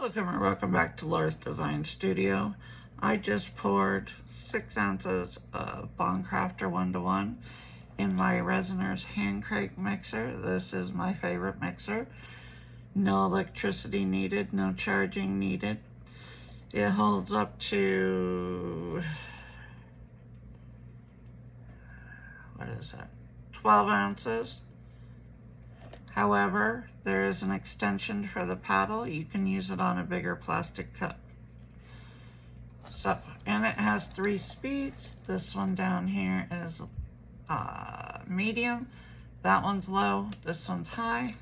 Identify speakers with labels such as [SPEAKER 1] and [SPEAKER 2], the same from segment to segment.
[SPEAKER 1] Welcome back to Laura's Design Studio. I just poured 6 ounces of Bond Craftor 1:1 in my RESINERS hand crank mixer. This is my favorite mixer. No electricity needed, no charging needed. It holds up to, what is that, 12 ounces. However, there is an extension for the paddle. You can use it on a bigger plastic cup. So, and it has 3 speeds. This one down here is medium. That one's low. This one's high.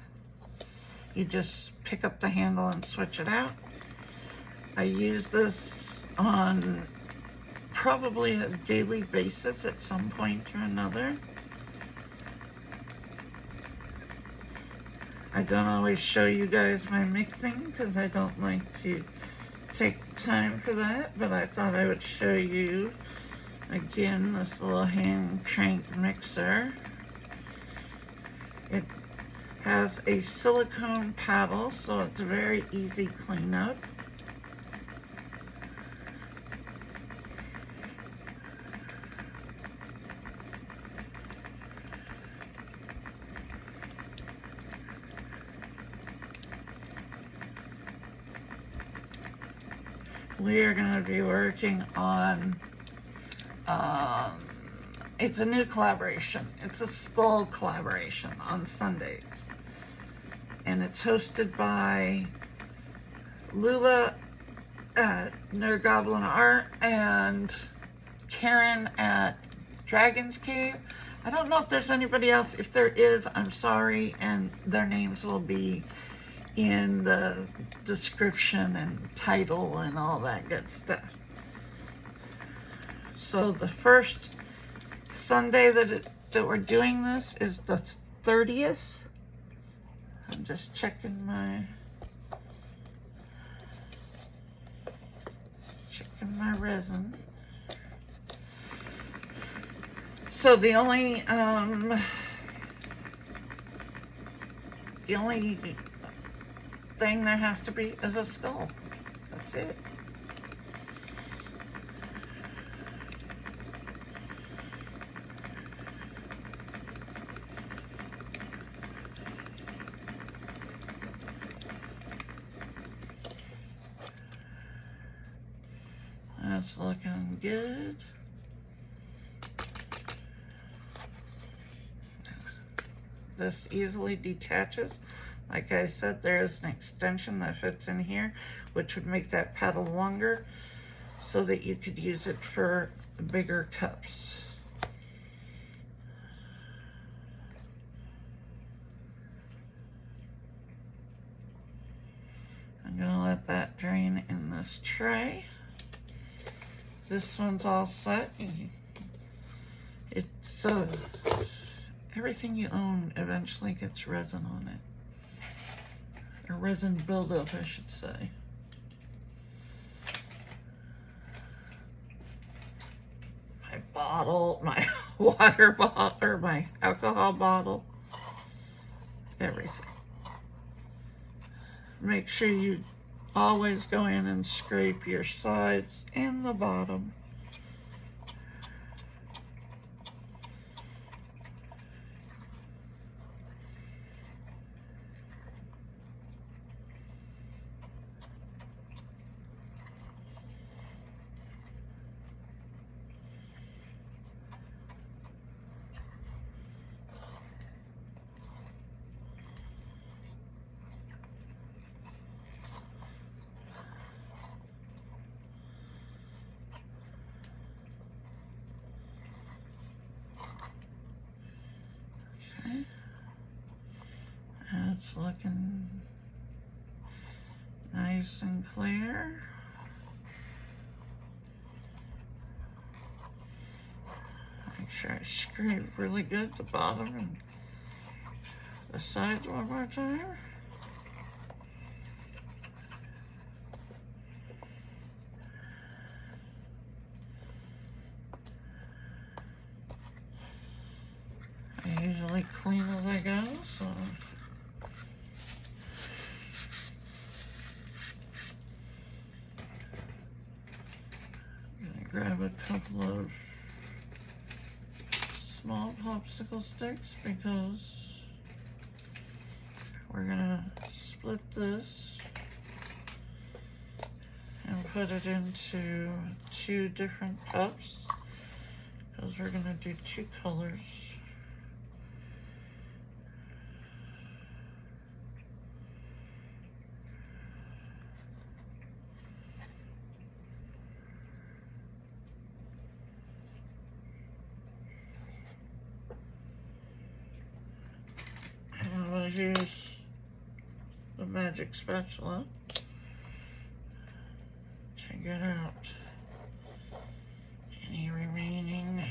[SPEAKER 1] You just pick up the handle and switch it out. I use this on probably a daily basis at some point or another. I don't always show you guys my mixing because I don't like to take the time for that, but I thought I would show you again this little hand crank mixer. It has a silicone paddle, so it's a very easy cleanup. We are going to be working on, it's a new collaboration. It's a skull collaboration on Sundays. And it's hosted by Lula at Nerd Goblin Art and Karen at Dragon's Cave. I don't know if there's anybody else. If there is, I'm sorry, and their names will be in the description and title and all that good stuff. So the first Sunday that we're doing this is the 30th. I'm just checking my resin. So the only thing there has to be is a skull. That's it. That's looking good. This easily detaches. Like I said, there's an extension that fits in here, which would make that paddle longer so that you could use it for bigger cups. I'm gonna let that drain in this tray. This one's all set. It's everything you own eventually gets resin on it. Or resin buildup, I should say. My bottle, my water bottle, or my alcohol bottle, everything. Make sure you always go in and scrape your sides and the bottom. That's looking nice and clear. Make sure I scrape really good the bottom and the sides one more time. I usually clean as I go, so. grab a couple of small popsicle sticks because we're gonna split this and put it into 2 different cups because we're gonna do 2 colors. And we'll use the magic spatula to get out any remaining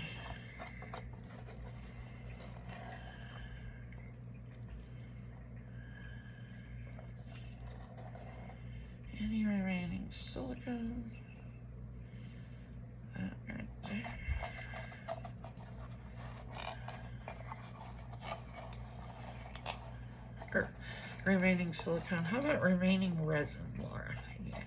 [SPEAKER 1] silicone. That right there. Or remaining silicone. How about remaining resin, Laura? Yeah.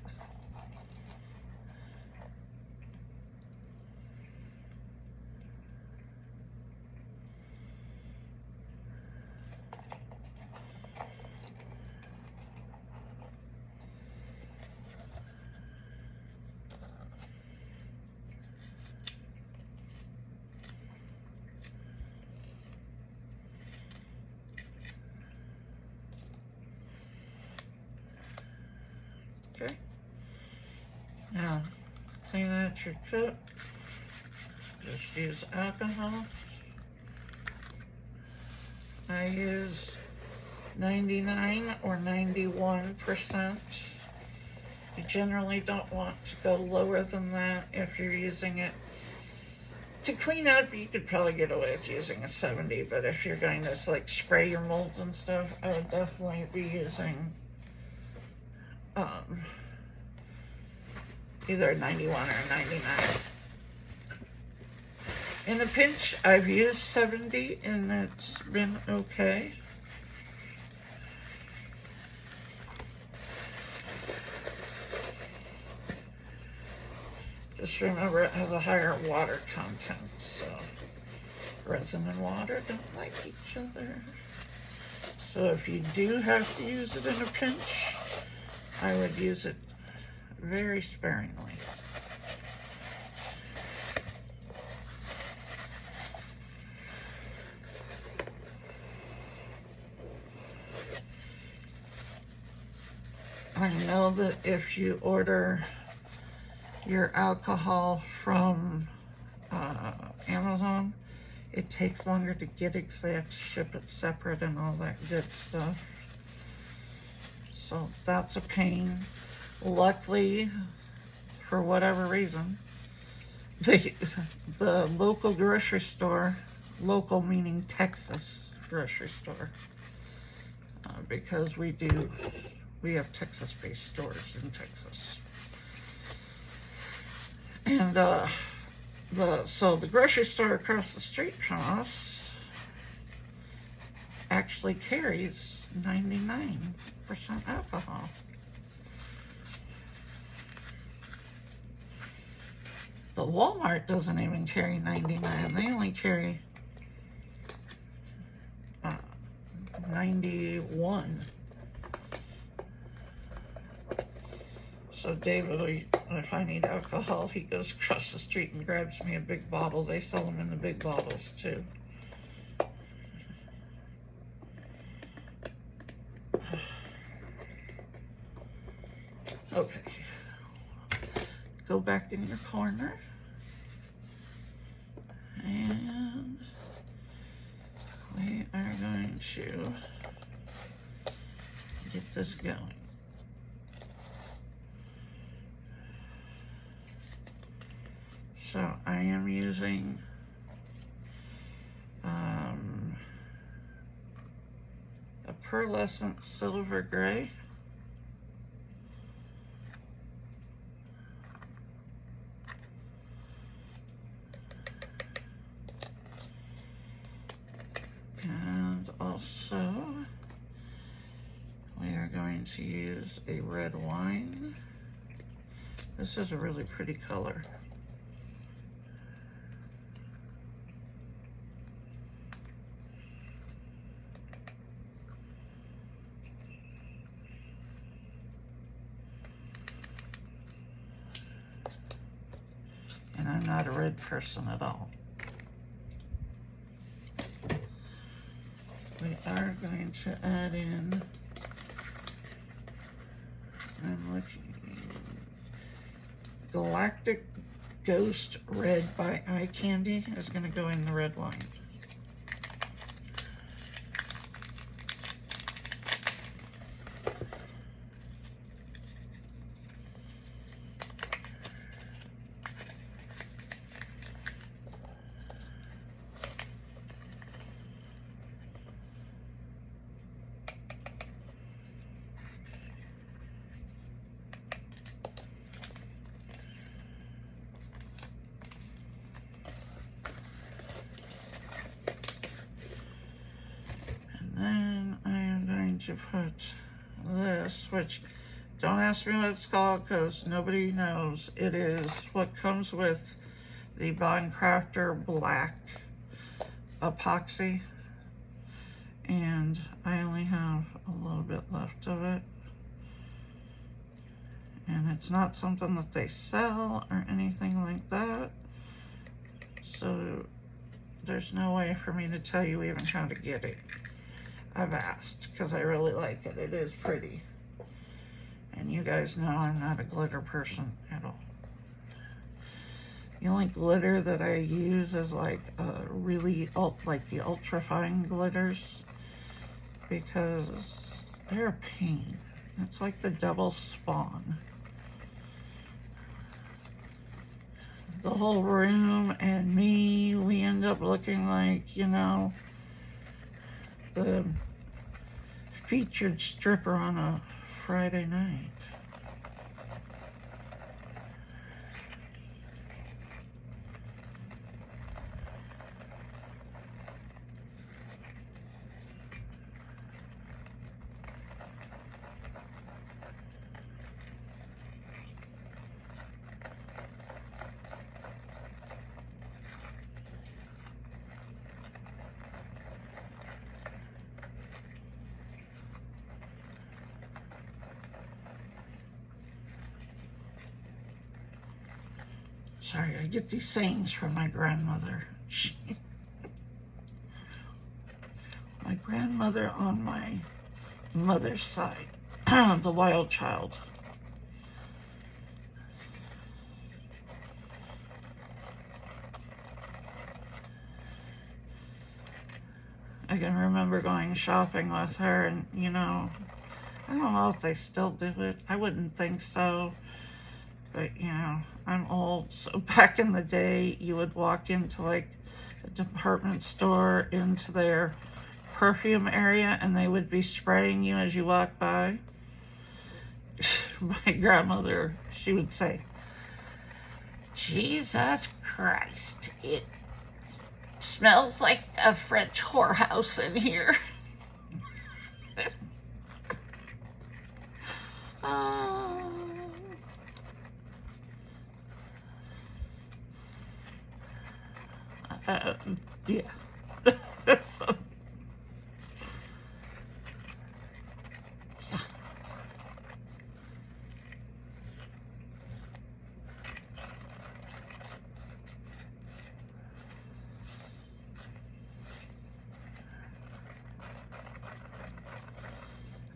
[SPEAKER 1] Okay. Now, clean out your cup. Just use alcohol. I use 99 or 91%. You generally don't want to go lower than that if you're using it to clean up. You could probably get away with using a 70, but if you're going to like spray your molds and stuff, I would definitely be using either a 91 or a 99. In a pinch, I've used 70 and it's been okay. Just remember it has a higher water content, so resin and water don't like each other. So if you do have to use it in a pinch, I would use it very sparingly. I know that if you order your alcohol from Amazon, it takes longer to get it because they have to ship it separate and all that good stuff. So that's a pain. Luckily, for whatever reason, the local grocery store, local meaning Texas grocery store, because we have Texas-based stores in Texas. And so the grocery store across the street from us actually carries 99% alcohol. The Walmart doesn't even carry 99. They only carry 91. So David, if I need alcohol, he goes across the street and grabs me a big bottle. They sell them in the big bottles too. Okay. Go back in your corner. And we are going to get this going. So I am using a pearlescent silver gray. And also we are going to use a red wine. This is a really pretty color. not a red person at all. We are going to add in, I'm looking, Galactic Ghost Red by Eye Candy is going to go in the red line. Then I am going to put this, which don't ask me what it's called because nobody knows. It is what comes with the Craftor Black epoxy, and I only have a little bit left of it, and it's not something that they sell or anything like that, so there's no way for me to tell you even how to get it. I've asked because I really like it. It is pretty. And you guys know I'm not a glitter person at all. The only glitter that I use is like really like the ultra fine glitters, because they're a pain. It's like the double spawn. The whole room and me, we end up looking like, you know, the featured stripper on a Friday night. Sorry, I get these sayings from my grandmother. My grandmother on my mother's side, the wild child. I can remember going shopping with her, and you know, I don't know if they still do it. I wouldn't think so. But, you know, I'm old, so back in the day, you would walk into, like, a department store, into their perfume area, and they would be spraying you as you walk by. My grandmother, she would say, Jesus Christ, it smells like a French whorehouse in here. Yeah. I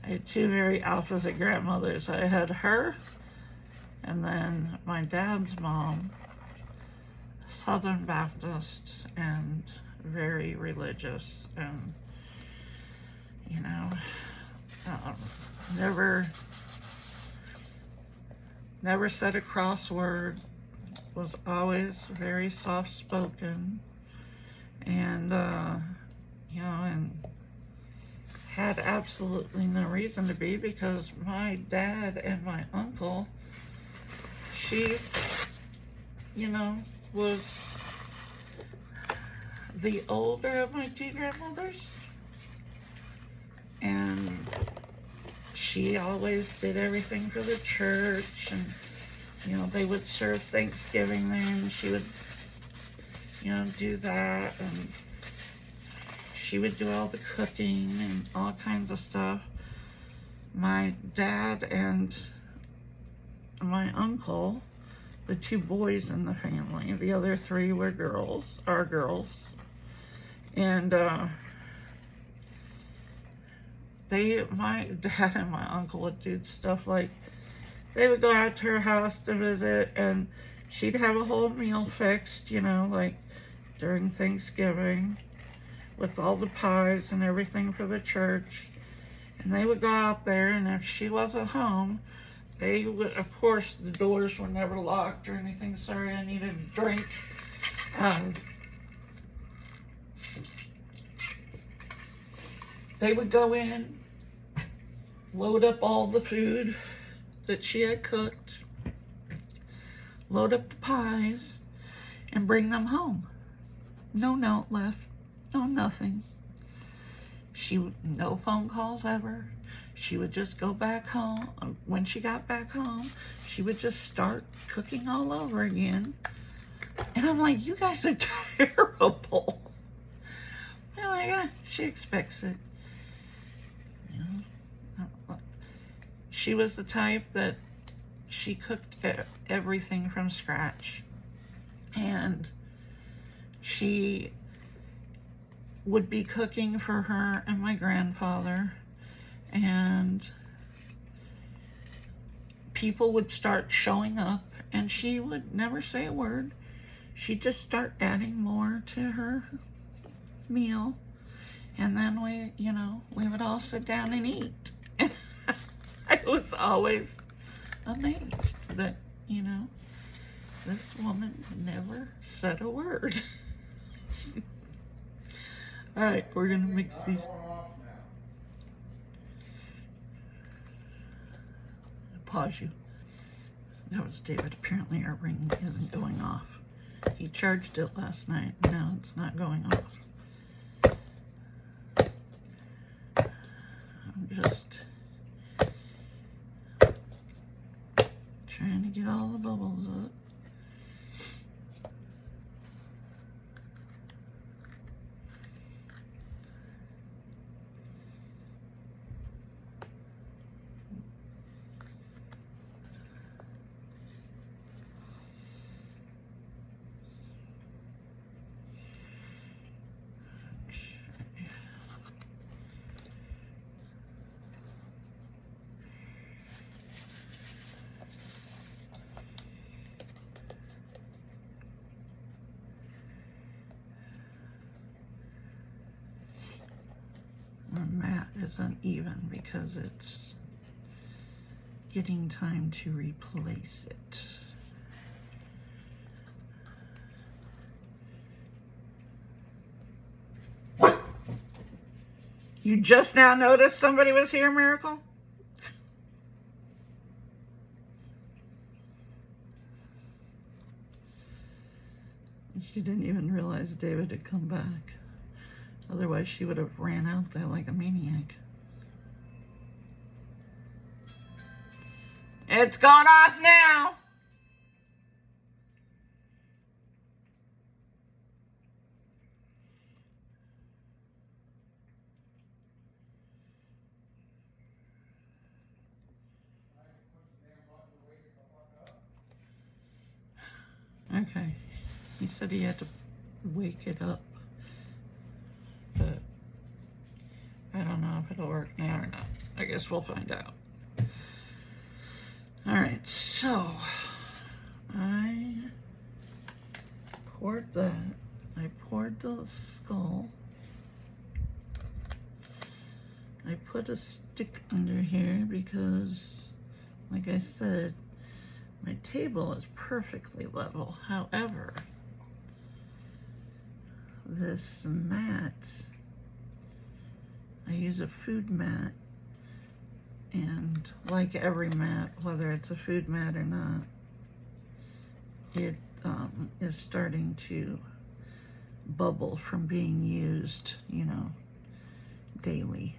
[SPEAKER 1] had two very opposite grandmothers. I had her, and then my dad's mom, Southern Baptist and very religious, and you know, never said a cross word, was always very soft spoken, and you know, and had absolutely no reason to be, because my dad and my uncle, she, you know, was the older of my two grandmothers, and she always did everything for the church, and you know, they would serve Thanksgiving there, and she would, you know, do that, and she would do all the cooking and all kinds of stuff. My dad and my uncle the 2 boys in the family. The other 3 were girls, our girls. And my dad and my uncle would do stuff like, they would go out to her house to visit, and she'd have a whole meal fixed, you know, like during Thanksgiving, with all the pies and everything for the church. And they would go out there, and if she wasn't home, they would, of course, the doors were never locked or anything. Sorry, I needed a drink. They would go in, load up all the food that she had cooked, load up the pies, and bring them home. No note left, no nothing. No phone calls ever. She would just go back home. When she got back home, she would just start cooking all over again. And I'm like, you guys are terrible. Oh my God, she expects it. You know, she was the type that she cooked everything from scratch. And she would be cooking for her and my grandfather, and people would start showing up, and she would never say a word. She'd just start adding more to her meal, and then we would all sit down and eat. And I was always amazed that, this woman never said a word. All right, we're gonna mix these. Pause you. That was David. Apparently our ring isn't going off. He charged it last night. Now it's not going off. I'm just trying to get all the bubbles up. Our mat is uneven because it's getting time to replace it. You just now noticed somebody was here, Miracle? She didn't even realize David had come back. Otherwise, she would have ran out there like a maniac. It's gone off now. Okay. He said he had to wake it up. But I don't know if it'll work now or not. I guess we'll find out. Alright, so I poured that. I poured the skull. I put a stick under here because, like I said, my table is perfectly level. However, this mat, I use a food mat, and like every mat, whether it's a food mat or not, it is starting to bubble from being used, daily.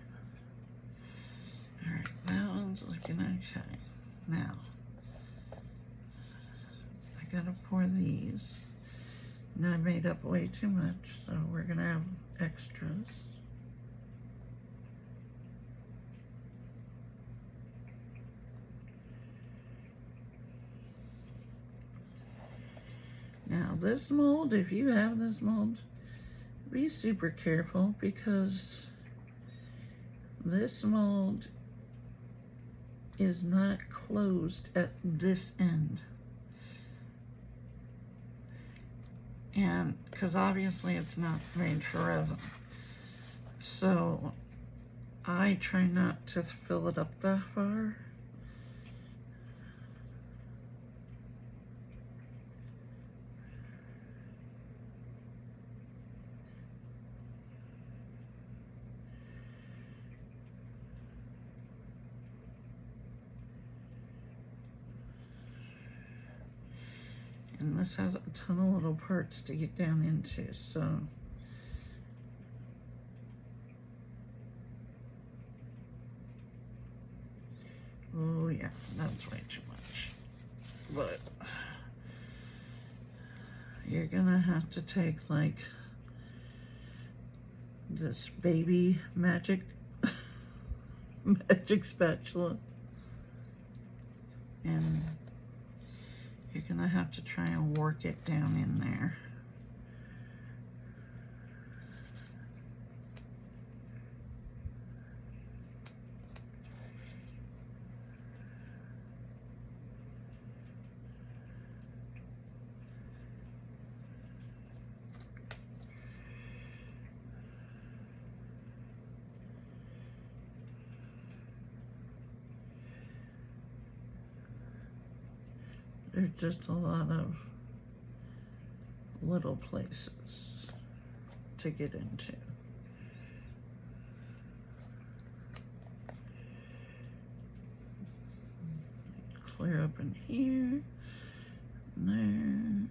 [SPEAKER 1] All right, that one's looking okay. Now, I gotta pour these. And I made up way too much, so we're gonna have extras. this mold, if you have this mold, be super careful because this mold is not closed at this end. And because obviously it's not made for resin. So I try not to fill it up that far. And this has a ton of little parts to get down into, so. Oh yeah, that's way too much. But you're gonna have to take like this baby magic spatula, and you're gonna have to try and work it down in there. There's just a lot of little places to get into. Clear up in here, and there.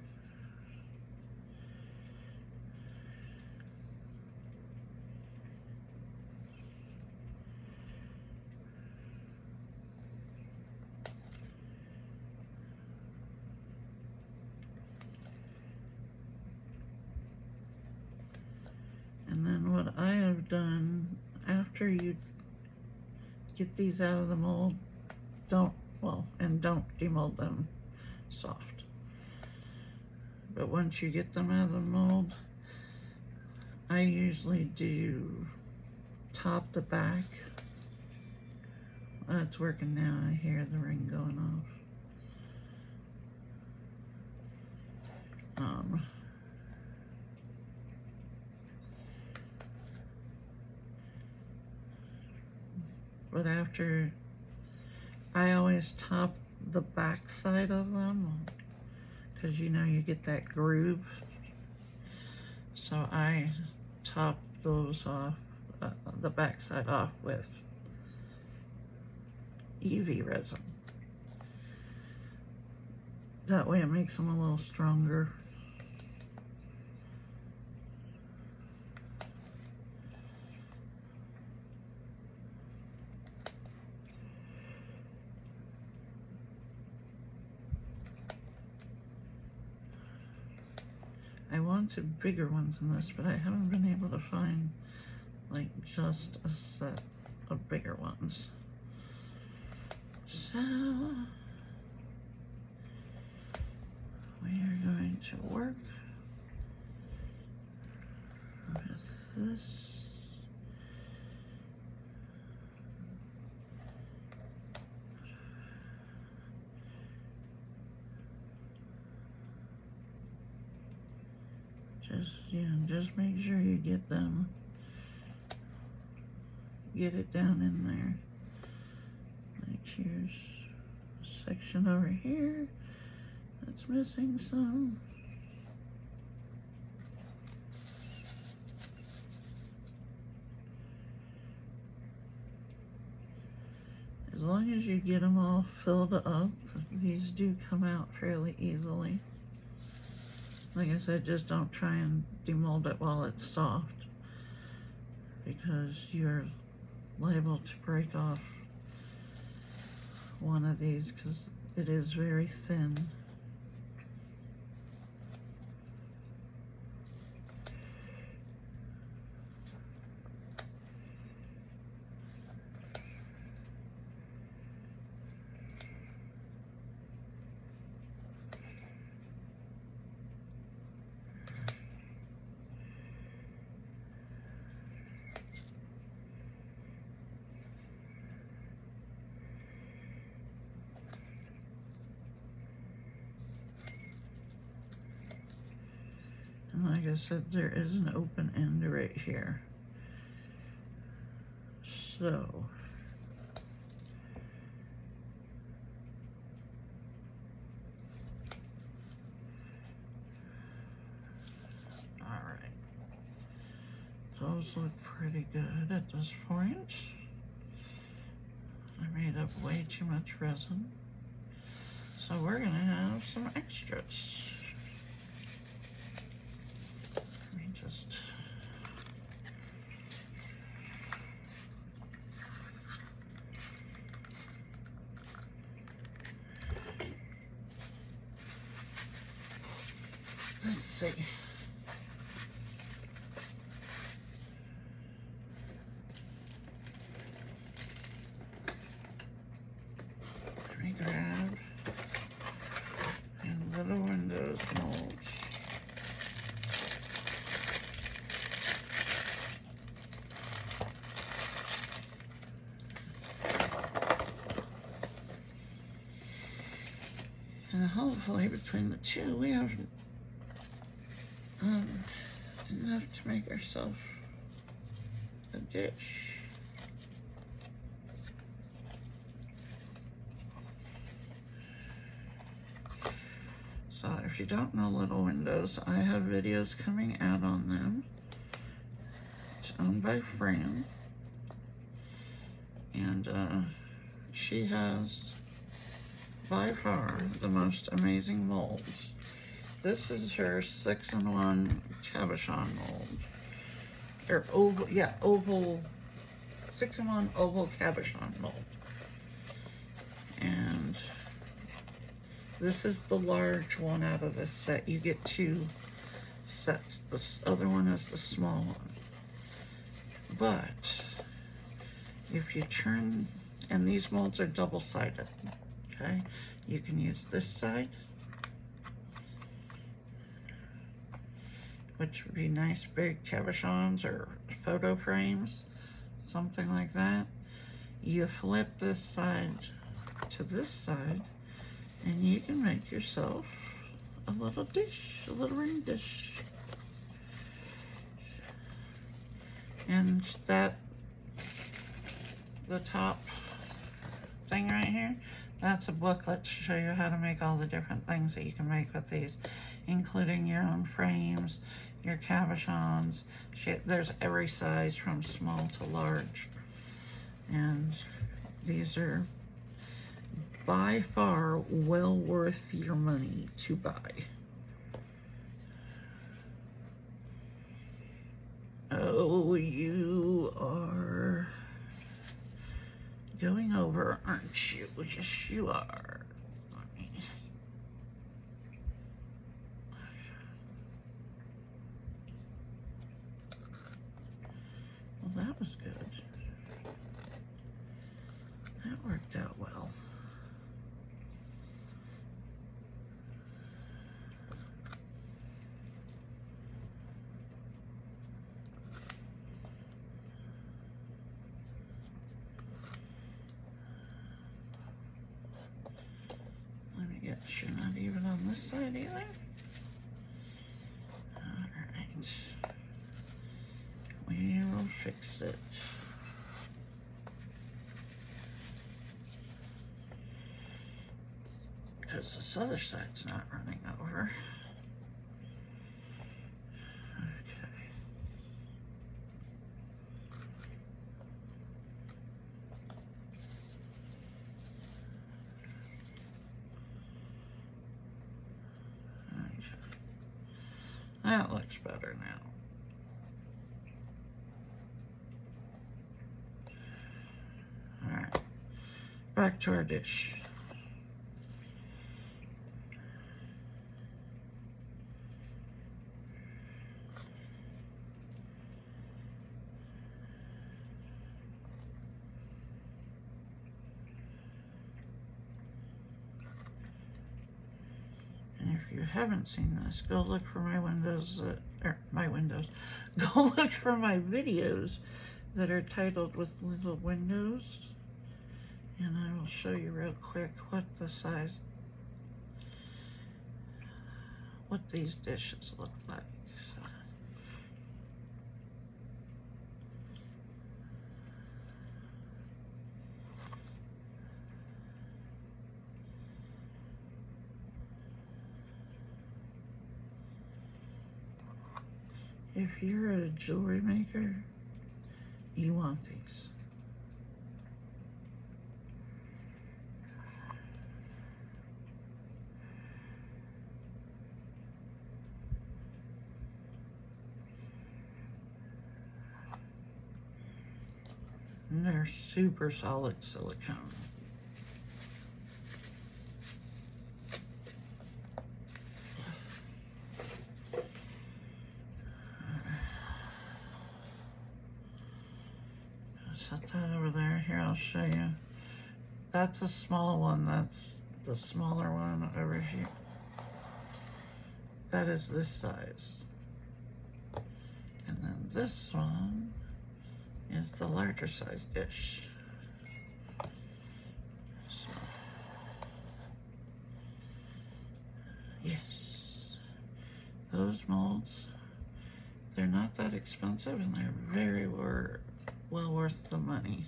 [SPEAKER 1] And then what I have done, after you get these out of the mold, don't demold them soft. But once you get them out of the mold, I usually do top the back. It's working now, I hear the ring going off. But after, I always top the back side of them because you know you get that groove. So I top those off, the back side off with UV resin. That way it makes them a little stronger. I wanted bigger ones in this, but I haven't been able to find like just a set of bigger ones. So we are going to work with this. Just make sure you get it down in there. Like here's a section over here that's missing some. As long as you get them all filled up, these do come out fairly easily. Like I said, just don't try and demold it while it's soft, because you're liable to break off one of these because it is very thin. said, there is an open end right here. So, alright. Those look pretty good at this point. I made up way too much resin. So we're gonna have some extras. Let me just let's see. Let me grab a little windows mold. And hopefully between the two we have enough to make ourselves a dish. So if you don't know Little Windows, I have videos coming out on them. It's owned by Fran. And she has by far the most amazing molds. This is her 6-in-1 cabochon mold. Or oval, yeah, oval, 6-in-1 oval cabochon mold. And this is the large one out of this set. You get 2 sets. This other one is the small one. But if you turn, and these molds are double-sided, okay? You can use this side, which would be nice big cabochons or photo frames, something like that. You flip this side to this side, and you can make yourself a little dish, a little ring dish. And that, the top thing right here, that's a booklet to show you how to make all the different things that you can make with these, including your own frames, your cabochons. There's every size from small to large. And these are by far well worth your money to buy. Oh, you are going over, aren't you? Yes, you are. Well, that was good. That worked out well. You're not even on this side either. Alright. We will fix it. Because this other side's not running over. That looks better now. All right, back to our dish. If you haven't seen this, go look for my windows, go look for my videos that are titled with little windows, and I will show you real quick what the size, what these dishes look like. So. If you're a jewelry maker, you want these. And they're super solid silicone. Set that over there. Here, I'll show you. That's a small one. That's the smaller one over here. That is this size. And then this one is the larger size dish. So, yes, those molds, they're not that expensive and they're very well worth the money.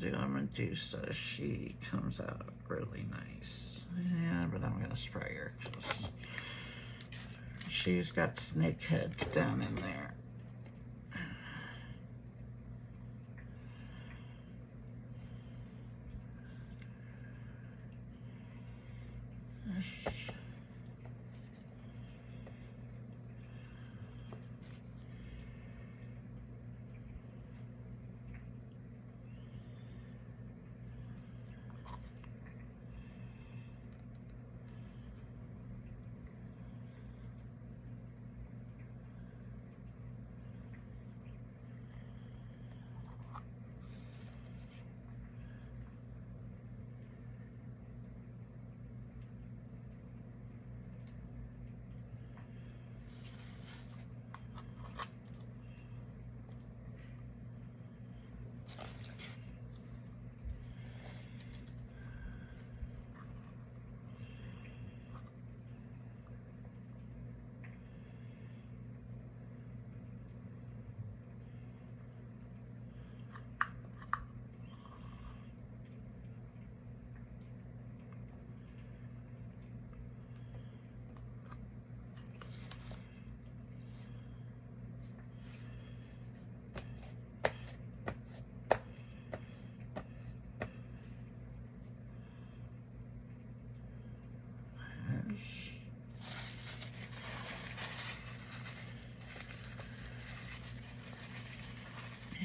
[SPEAKER 1] I'm gonna do so she comes out really nice. Yeah, but I'm gonna spray her because she's got snake heads down in there.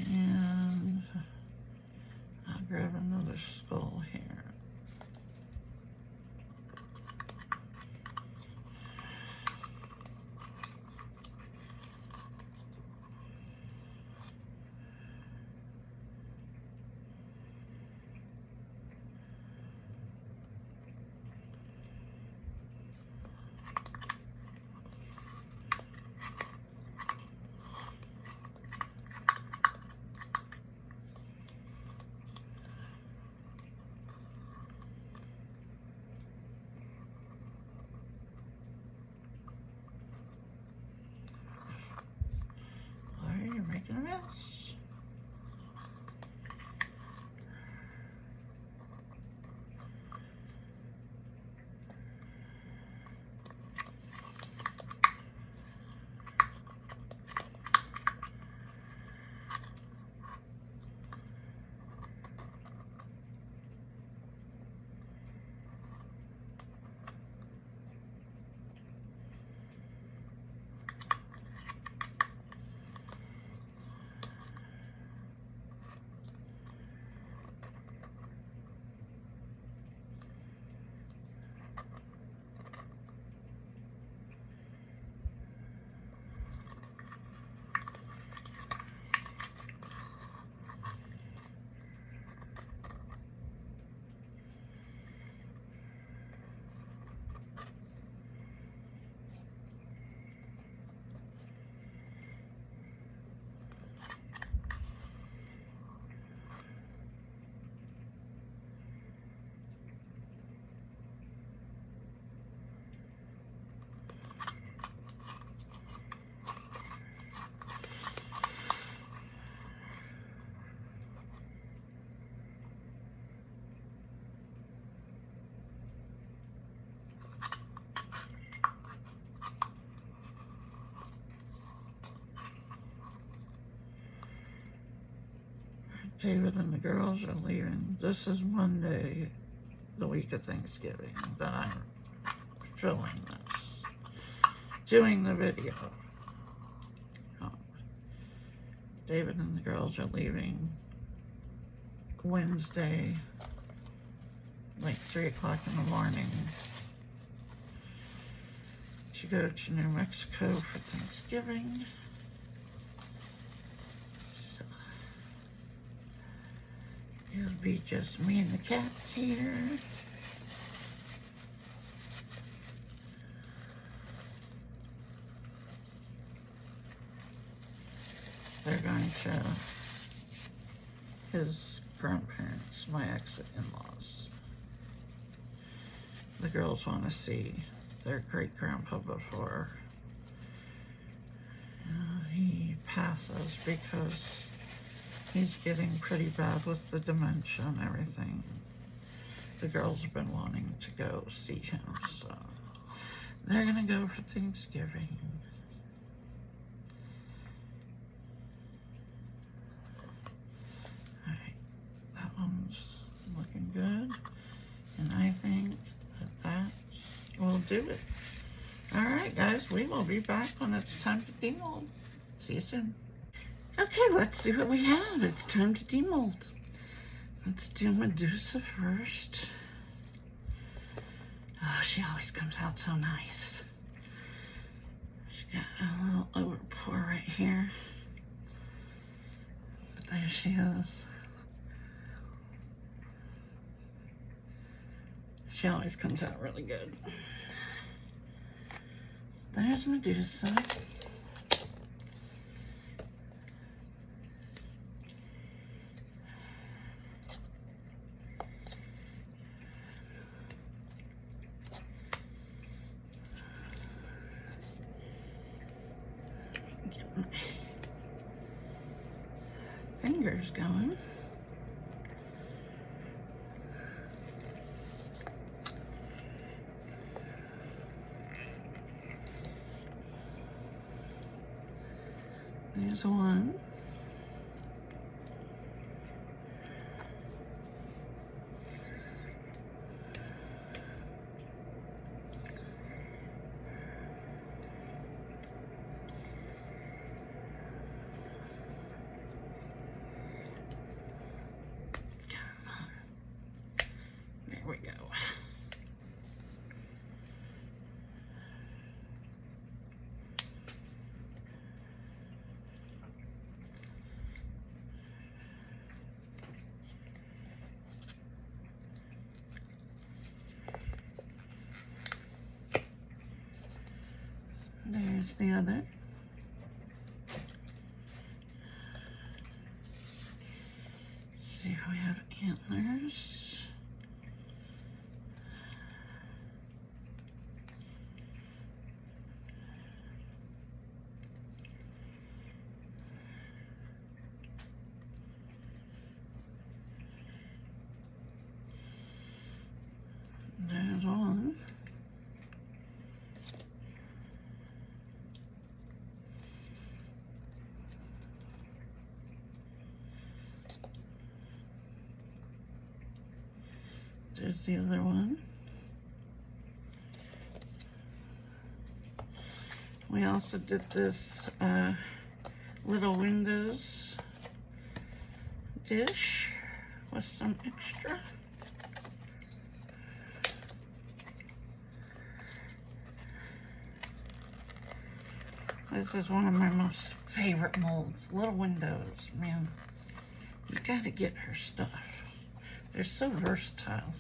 [SPEAKER 1] And I'll grab another skull here. David and the girls are leaving. This is Monday, the week of Thanksgiving, that I'm filming this, doing the video. David and the girls are leaving Wednesday, like 3 o'clock in the morning, to go to New Mexico for Thanksgiving. So, it'll be just me and the cats here. They're going to his grandparents, my ex-in-laws. The girls want to see their great-grandpa before he passes, because he's getting pretty bad with the dementia and everything. The girls have been wanting to go see him, so they're gonna go for Thanksgiving. One's looking good, and I think that will do it. Alright guys, we will be back when it's time to demold. See you soon. Okay, let's see what we have. It's time to demold. Let's do Medusa first. Oh, she always comes out so nice. She got a little overpour right here, but there she is. She always comes out really good. There's Medusa. Get my fingers going. There's one. There we go. There's the other. Let's see if we have antlers. There's one. There's the other one. We also did this little windows dish with some extra. This is one of my most favorite molds. Little windows, man. You gotta get her stuff. They're so versatile.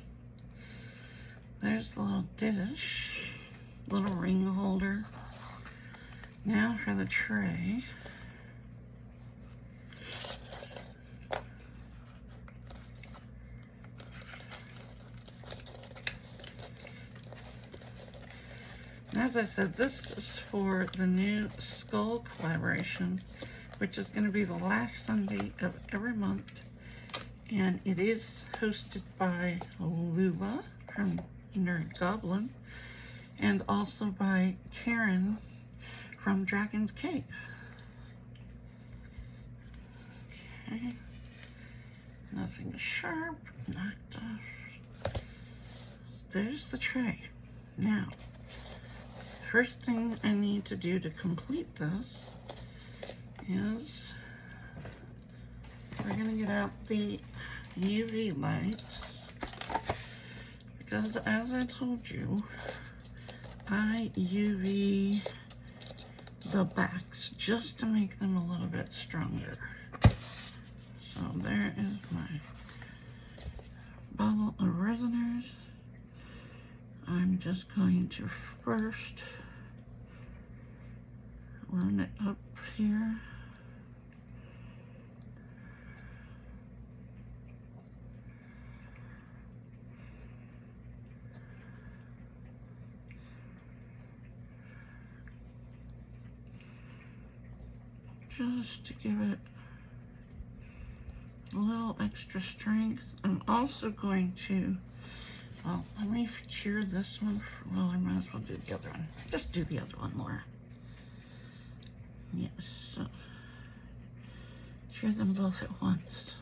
[SPEAKER 1] There's the little dish, little ring holder. Now for the tray. As I said, this is for the new skull collaboration, which is going to be the last Sunday of every month. And it is hosted by Lula from Nerd Goblin, and also by Karen from Dragon's Cave. Okay. nothing sharp, knocked off. There's the tray. Now, first thing I need to do to complete this is we're gonna get out the UV light, because as I told you, I UV the backs just to make them a little bit stronger. So there is my bottle of Resiners. I'm just going to first run it up here. Just to give it a little extra strength. I'm also going to, well, let me cure this one. Well, I might as well do the other one. Just do the other one, Laura. Yes, so cure them both at once.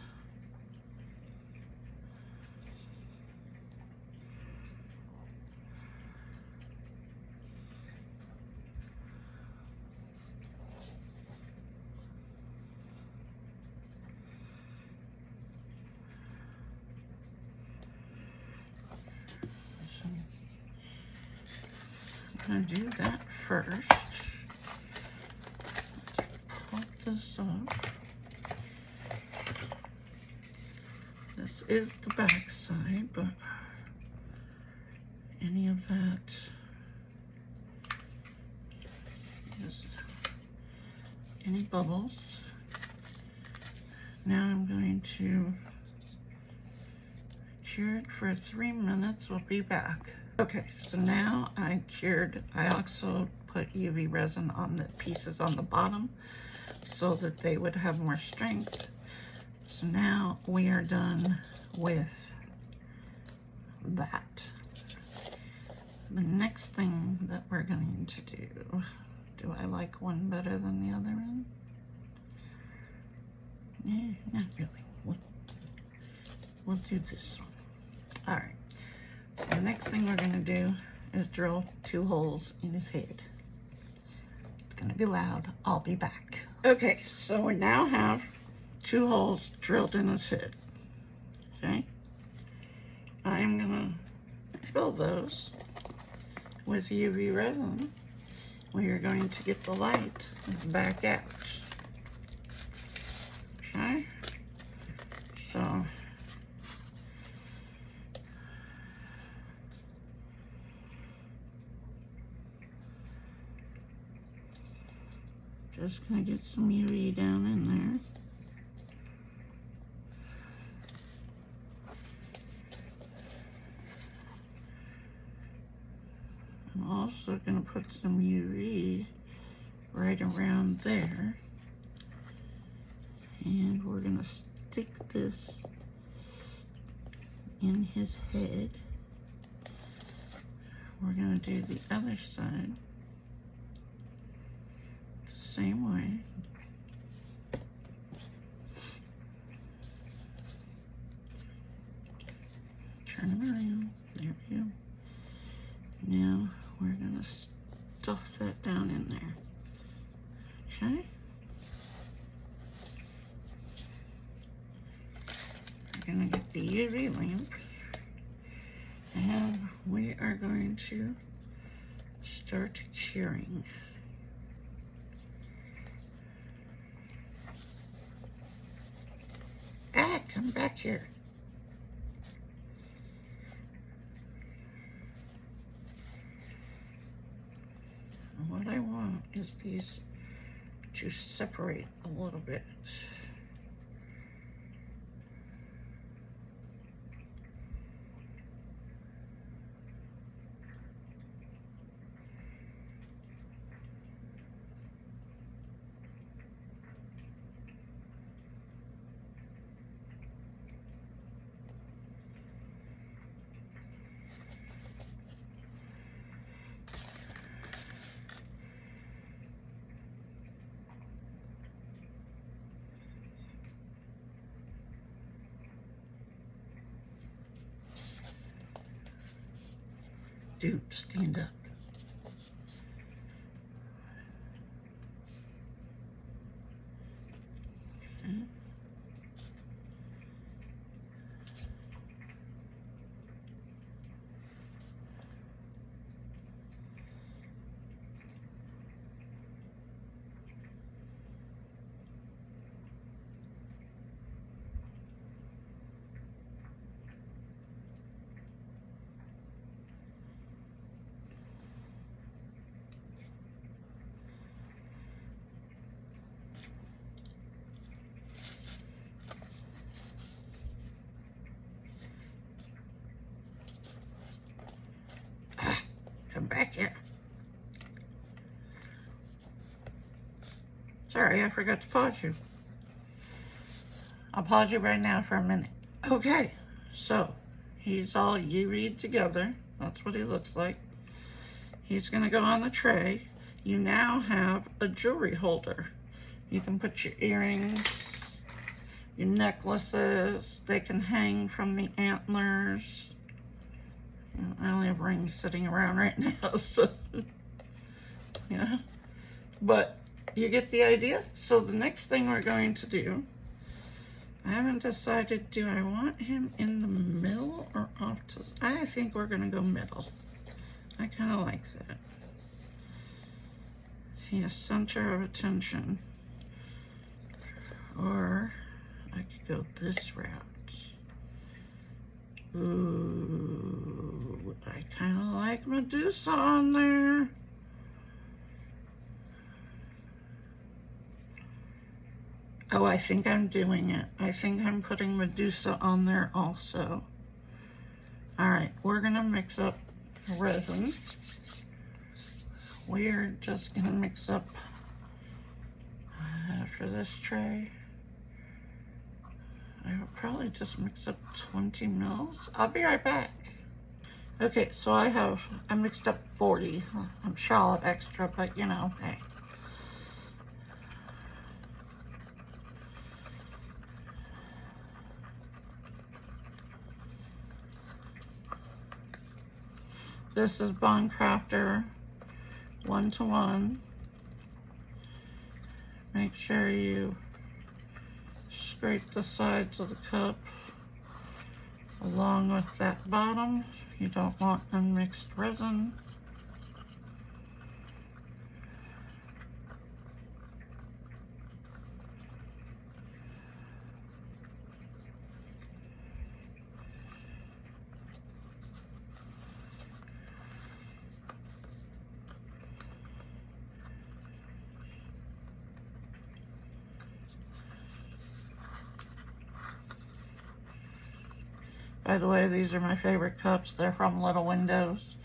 [SPEAKER 1] I'm going to do that first. Let's pop this up. This is the back side, but any of that is any bubbles. Now I'm going to cure it for 3 minutes. We'll be back. Okay, so now I also put UV resin on the pieces on the bottom so that they would have more strength. So now we are done with that. The next thing that we're going to do I like one better than the other one? Not really. We'll do this one. All right. The next thing we're gonna do is drill 2 holes in his head. It's gonna be loud. I'll be back. Okay, so we now have 2 holes drilled in his head. Okay? I'm gonna fill those with UV resin. We are going to get the light back out. Okay? So just gonna get some UV down in there. I'm also gonna put some UV right around there. And we're gonna stick this in his head. We're gonna do the other side same way. Turn it around. There we go. Now we're gonna stuff that down in there. Okay? We're gonna get the UV lamp and we are going to start curing. Come back here. And what I want is these to separate a little bit. Dude, stand up. Okay. Come back here. Sorry, I forgot to pause you. I'll pause you right now for a minute. Okay, so he's all UV'd together. That's what he looks like. He's gonna go on the tray. You now have a jewelry holder. You can put your earrings, your necklaces. They can hang from the antlers. I only have rings sitting around right now, so yeah. But you get the idea. So the next thing we're going to do, I haven't decided, do I want him in the middle or off to, I think we're gonna go middle. I kind of like that. See, a center of attention. Or I could go this route. Ooh, I kind of like Medusa on there. Oh, I think I'm doing it. I think I'm putting Medusa on there also. All right, we're gonna mix up resin. We're just gonna mix up for this tray. I will probably just mix up 20 mils. I'll be right back. Okay, so I mixed up 40. I'm shallot extra, but you know, hey. This is Bond Crafter 1:1. Make sure you scrape the sides of the cup along with that bottom. You don't want unmixed resin. By the way, these are my favorite cups. They're from Little Windows.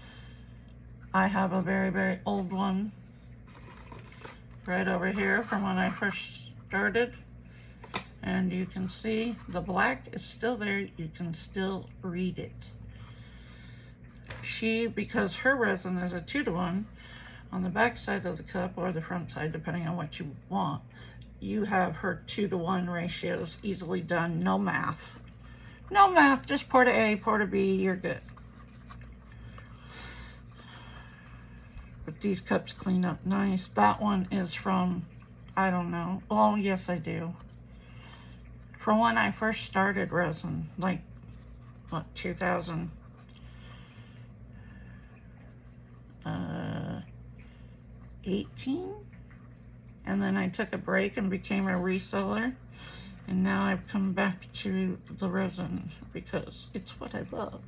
[SPEAKER 1] I have a very, very old one right over here from when I first started. And you can see the black is still there. You can still read it. Because her resin is a 2:1, on the back side of the cup or the front side, depending on what you want, you have her 2:1 ratios easily done. No math. No math, just pour to A, pour to B, you're good. But these cups clean up nice. That one is from, I don't know. Oh, yes, I do. From when I first started resin, like, what, 2018? And then I took a break and became a reseller. And now I've come back to the resin because it's what I love.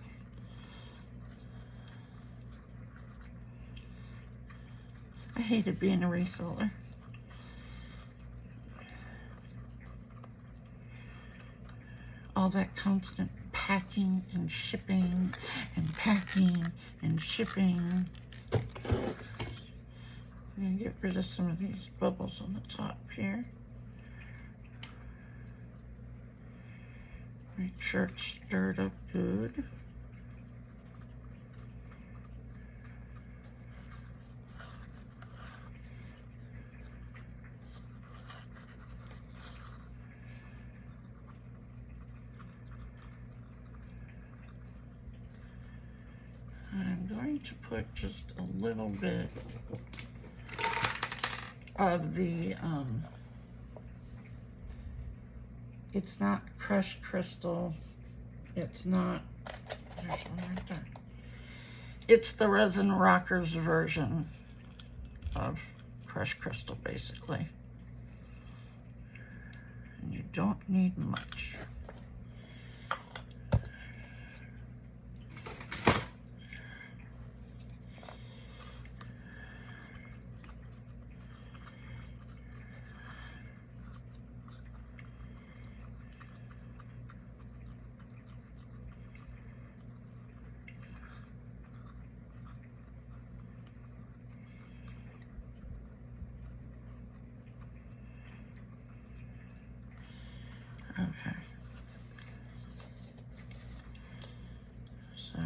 [SPEAKER 1] I hated being a reseller. All that constant packing and shipping and packing and shipping. I'm gonna get rid of some of these bubbles on the top here. Make sure it's stirred up good. I'm going to put just a little bit of the, it's not crushed crystal, it's not, there's one right there. It's the Resin Rockers version of crushed crystal, basically. And you don't need much. Okay. So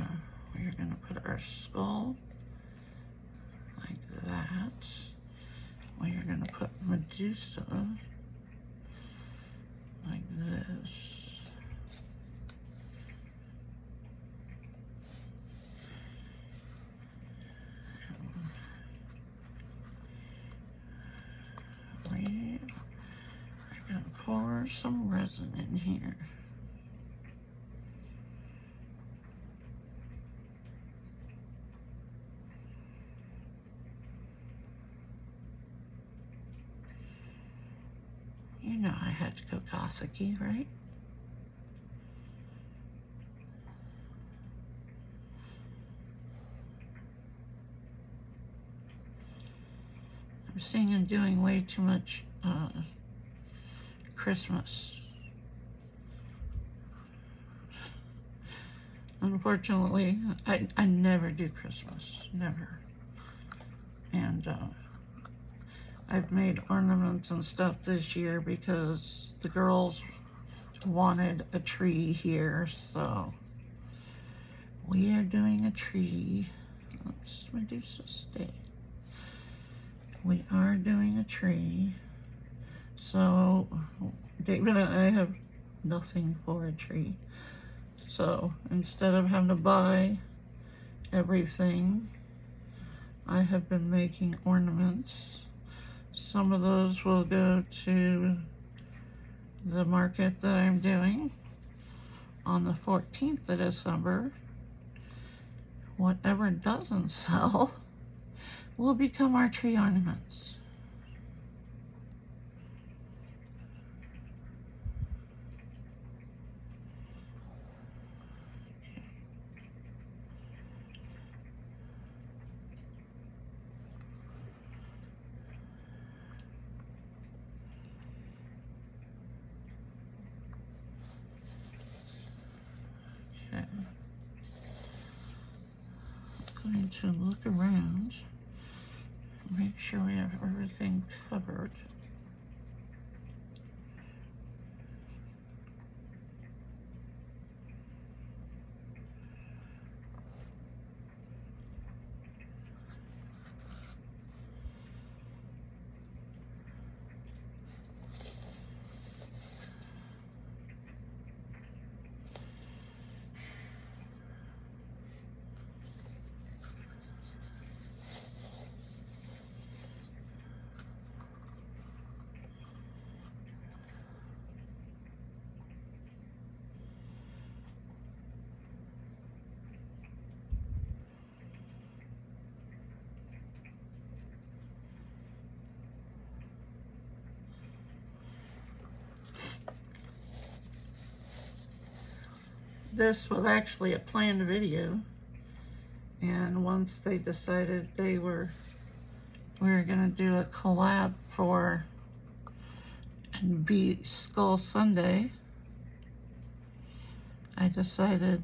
[SPEAKER 1] we're going to put our skull like that. We are going to put Medusa like this. We are going to pour some resin in here. You know I had to go gothic-y, right? I'm seeing I'm doing way too much Christmas. Unfortunately, I never do Christmas, never. And I've made ornaments and stuff this year because the girls wanted a tree here, so we are doing a tree. Let's Medusa stay. We are doing a tree. So David and I have nothing for a tree. So instead of having to buy everything, I have been making ornaments. Some of those will go to the market that I'm doing on the 14th of December. Whatever doesn't sell will become our tree ornaments. Going to look around, make sure we have everything covered. This was actually a planned video, and once they decided we were gonna do a collab for and be Skull Sunday, I decided,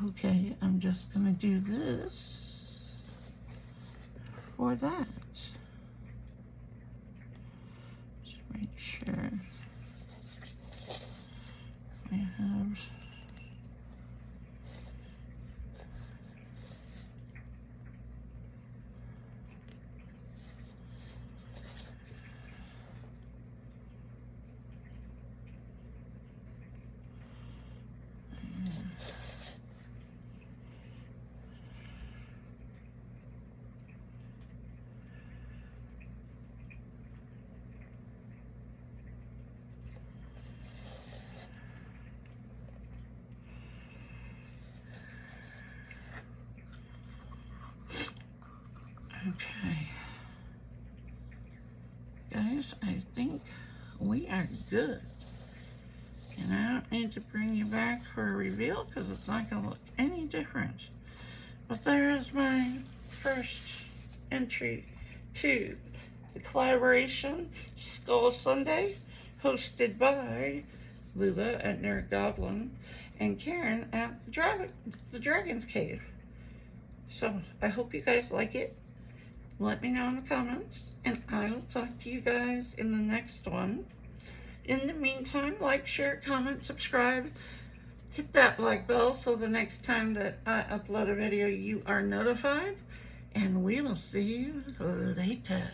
[SPEAKER 1] okay, I'm just gonna do this for that. Just make sure we have Okay. Guys, I think we are good. And I don't need to bring you back for a reveal because it's not going to look any different. But there is my first entry to the collaboration Skull Sunday, hosted by Lula at Nerd Goblin and Karen at the Dragon's Cave. So I hope you guys like it. Let me know in the comments, and I will talk to you guys in the next one. In the meantime, like, share, comment, subscribe, hit that like bell so the next time that I upload a video you are notified, and we will see you later.